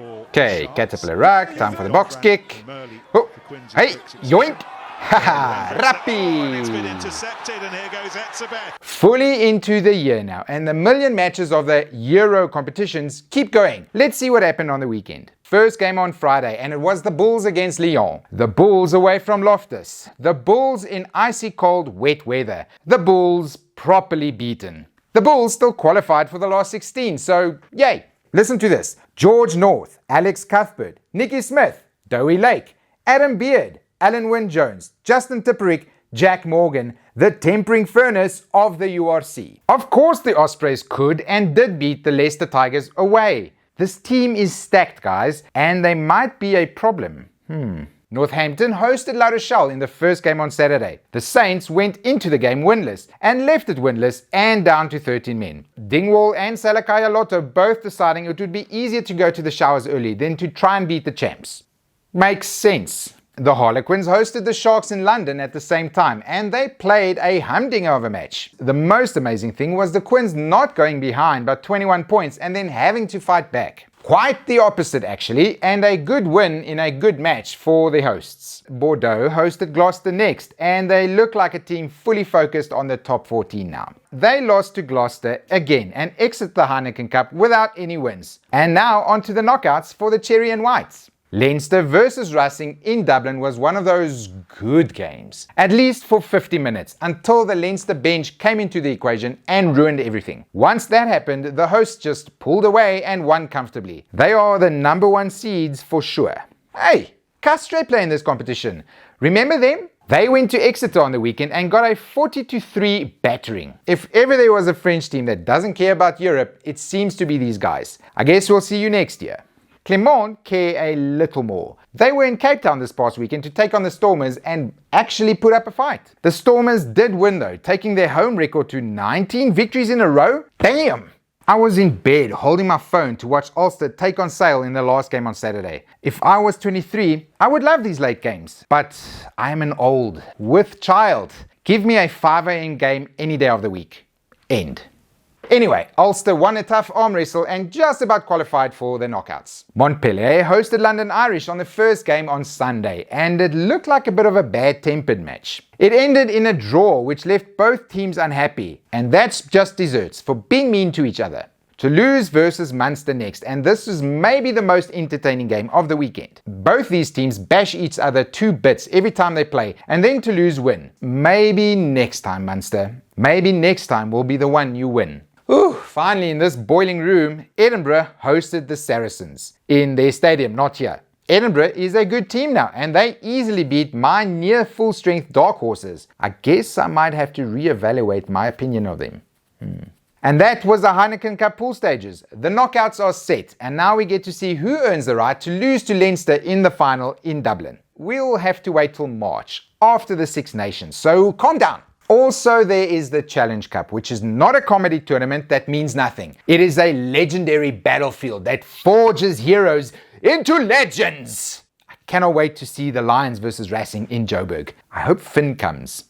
Okay, Caterpillar ruck, time for the box kick. Oh, hey, yoink! Haha, Rappi! It's been intercepted and here goes Exeter. Fully into the year now, and the million matches of the Euro competitions keep going. Let's see what happened on the weekend. First game on Friday, and it was the Bulls against Lyon. The Bulls away from Loftus. The Bulls in icy cold, wet weather. The Bulls properly beaten. The Bulls still qualified for the last 16, so yay! Listen to this. George North, Alex Cuthbert, Nicky Smith, Dowie Lake, Adam Beard, Alan Wynne-Jones, Justin Tipperick, Jack Morgan, the tempering furnace of the URC. Of course the Ospreys could and did beat the Leicester Tigers away. This team is stacked, guys, and they might be a problem. Northampton hosted La Rochelle in the first game on Saturday. The Saints went into the game winless and left it winless and down to 13 men. Dingwall and Salakaya Lotto both deciding it would be easier to go to the showers early than to try and beat the champs. Makes sense. The Harlequins hosted the Sharks in London at the same time, and they played a humdinger of a match. The most amazing thing was the Quins not going behind by 21 points and then having to fight back. Quite the opposite actually, and a good win in a good match for the hosts. Bordeaux hosted Gloucester next, and they look like a team fully focused on the top 14 now. They lost to Gloucester again and exited the Heineken Cup without any wins. And now on to the knockouts for the Cherry and Whites. Leinster versus Racing in Dublin was one of those good games, at least for 50 minutes, until the Leinster bench came into the equation and ruined everything. Once that happened, the hosts just pulled away and won comfortably. They are the number one seeds for sure. Hey, Castre play in this competition. Remember them? They went to Exeter on the weekend and got a 40-3 battering. If ever there was a French team that doesn't care about Europe, it seems to be these guys. I guess we'll see you next year. Clermont care a little more. They were in Cape Town this past weekend to take on the Stormers and actually put up a fight. The Stormers did win though, taking their home record to 19 victories in a row. Damn! I was in bed holding my phone to watch Ulster take on Sale in the last game on Saturday. If I was 23, I would love these late games. But I am an old, with child. Give me a 5 AM game any day of the week. End. Anyway, Ulster won a tough arm wrestle and just about qualified for the knockouts. Montpellier hosted London Irish on the first game on Sunday, and it looked like a bit of a bad-tempered match. It ended in a draw, which left both teams unhappy, and that's just desserts for being mean to each other. Toulouse versus Munster next, and this is maybe the most entertaining game of the weekend. Both these teams bash each other to bits every time they play, and then Toulouse win. Maybe next time, Munster. Maybe next time will be the one you win. Finally in this boiling room, Edinburgh hosted the Saracens. In their stadium, not here. Edinburgh is a good team now, and they easily beat my near full strength dark horses. I guess I might have to reevaluate my opinion of them. And that was the Heineken Cup pool stages. The knockouts are set, and now we get to see who earns the right to lose to Leinster in the final in Dublin. We'll have to wait till March, after the Six Nations, so calm down. Also, there is the Challenge Cup, which is not a comedy tournament that means nothing. It is a legendary battlefield that forges heroes into legends. I cannot wait to see the Lions versus Racing in Joburg. I hope Finn comes.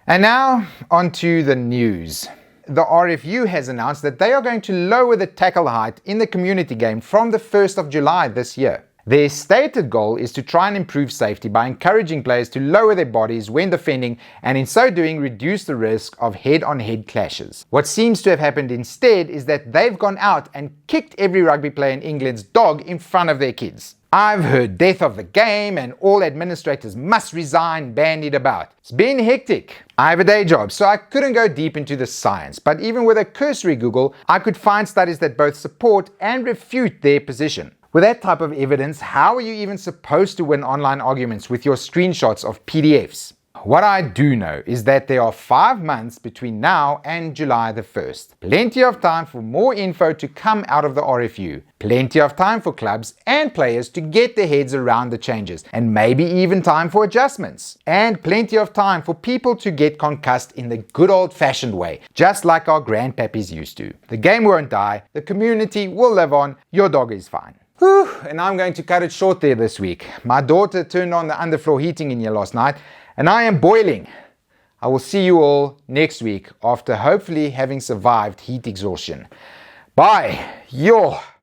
And now, on to the news. The RFU has announced that they are going to lower the tackle height in the community game from the 1st of July this year. Their stated goal is to try and improve safety by encouraging players to lower their bodies when defending, and in so doing reduce the risk of head-on-head clashes. What seems to have happened instead is that they've gone out and kicked every rugby player in England's dog in front of their kids. I've heard death of the game and all administrators must resign bandied about. It's been hectic. I have a day job, so I couldn't go deep into the science, but even with a cursory Google, I could find studies that both support and refute their position. With that type of evidence, how are you even supposed to win online arguments with your screenshots of PDFs? What I do know is that there are 5 months between now and July the 1st. Plenty of time for more info to come out of the RFU. Plenty of time for clubs and players to get their heads around the changes, and maybe even time for adjustments. And plenty of time for people to get concussed in the good old-fashioned way, just like our grandpappies used to. The game won't die, the community will live on, your dog is fine. And I'm going to cut it short there this week. My daughter turned on the underfloor heating in here last night, and I am boiling. I will see you all next week after hopefully having survived heat exhaustion. Bye. Yo.